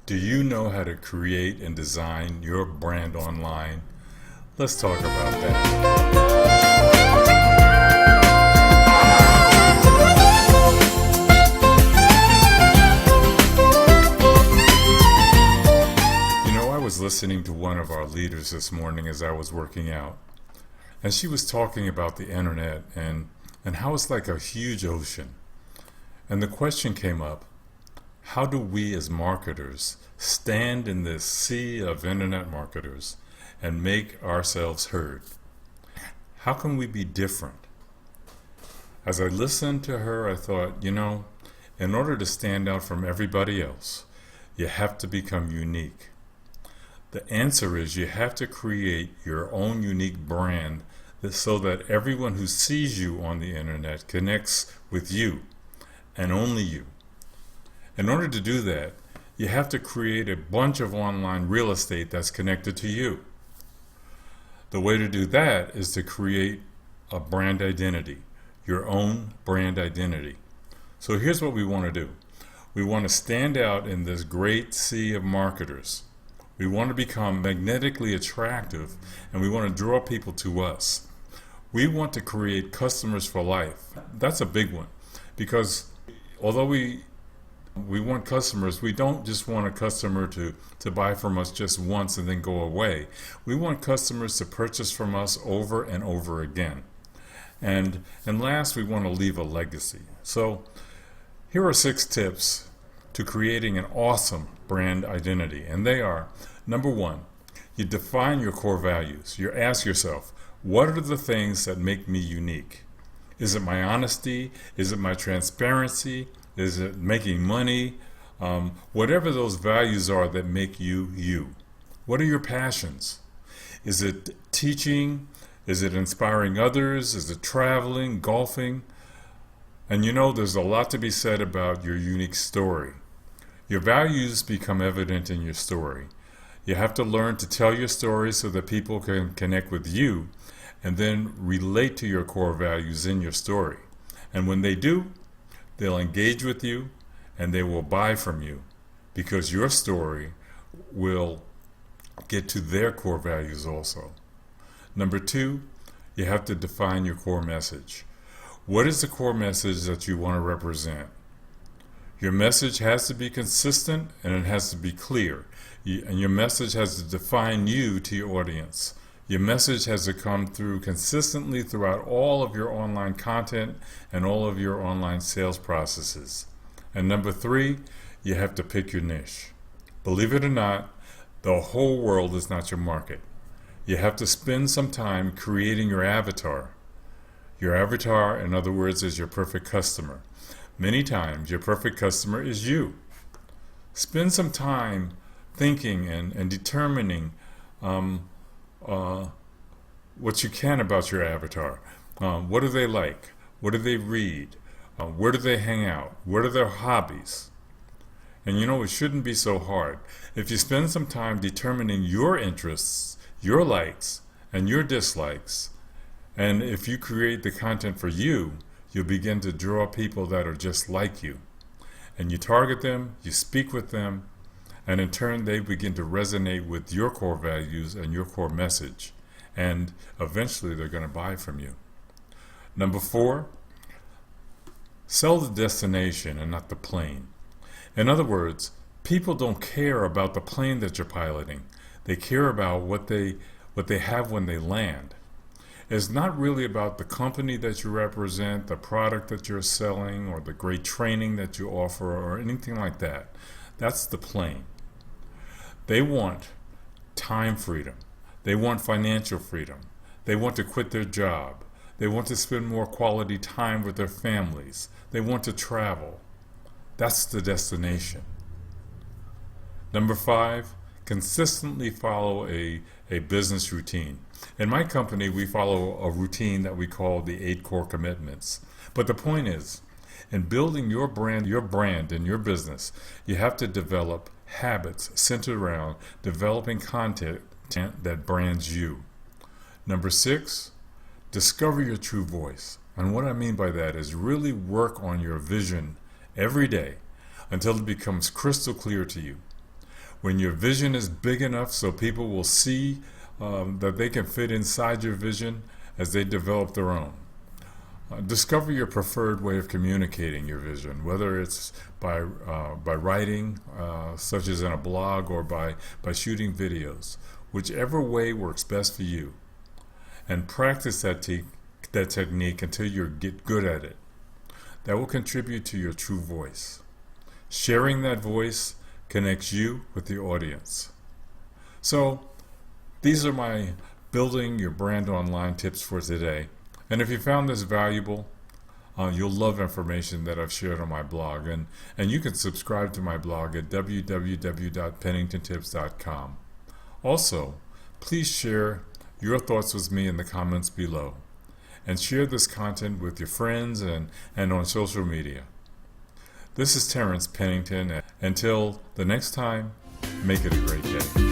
Do you know how to create and design your brand online? Let's talk about that. I was listening to one of our leaders this morning as I was working out, and she was talking about the internet and how it's like a huge ocean. And the question came up, how do we as marketers stand in this sea of internet marketers and make ourselves heard? How can we be different? As I listened to her, I thought, in order to stand out from everybody else, you have to become unique. The answer is you have to create your own unique brand so that everyone who sees you on the internet connects with you and only you. In order to do that, you have to create a bunch of online real estate that's connected to you. The way to do that is to create a brand identity, your own brand identity. So here's what we want to do. We want to stand out in this great sea of marketers. We want to become magnetically attractive, and we want to draw people to us. We want to create customers for life. That's a big one, because although we want customers, we don't just want a customer to buy from us just once and then go away. We want customers to purchase from us over and over again. And last, we want to leave a legacy. So here are 6 tips to creating an awesome brand identity. And they are, number 1, you define your core values. You ask yourself, what are the things that make me unique? Is it my honesty? Is it my transparency? Is it making money? Whatever those values are that make you you. What are your passions? Is it teaching? Is it inspiring others? Is it traveling, golfing? And there's a lot to be said about your unique story. Your values become evident in your story. You have to learn to tell your story so that people can connect with you and then relate to your core values in your story. And when they do, they'll engage with you and they will buy from you because your story will get to their core values also. Number 2, you have to define your core message. What is the core message that you want to represent? Your message has to be consistent and it has to be clear. And your message has to define you to your audience. Your message has to come through consistently throughout all of your online content and all of your online sales processes. And number 3, you have to pick your niche. Believe it or not, the whole world is not your market. You have to spend some time creating your avatar. Your avatar, in other words, is your perfect customer. Many times, your perfect customer is you. Spend some time thinking and determining what you can about your avatar. What do they like? What do they read? Where do they hang out? What are their hobbies? And it shouldn't be so hard. If you spend some time determining your interests, your likes, and your dislikes, and if you create the content for you, you'll begin to draw people that are just like you. And you target them, you speak with them, and in turn they begin to resonate with your core values and your core message. And eventually they're going to buy from you. Number 4, sell the destination and not the plane. In other words, people don't care about the plane that you're piloting. They care about what they have when they land. It's not really about the company that you represent, the product that you're selling, or the great training that you offer, or anything like that. That's the plane. They want time freedom. They want financial freedom. They want to quit their job. They want to spend more quality time with their families. They want to travel. That's the destination. Number 5, consistently follow a business routine. In my company, we follow a routine that we call the 8 core commitments. But the point is, in building your brand and your business, you have to develop habits centered around developing content that brands you. Number 6, discover your true voice. And what I mean by that is really work on your vision every day until it becomes crystal clear to you. When your vision is big enough so people will see that they can fit inside your vision as they develop their own. Discover your preferred way of communicating your vision, whether it's by writing, such as in a blog, or by shooting videos. Whichever way works best for you. And practice that technique until you get good at it. That will contribute to your true voice. Sharing that voice connects you with the audience. So, these are my building your brand online tips for today. And if you found this valuable, you'll love information that I've shared on my blog. And you can subscribe to my blog at www.penningtontips.com. Also, please share your thoughts with me in the comments below. And share this content with your friends and on social media. This is Terrence Pennington. Until the next time, make it a great day.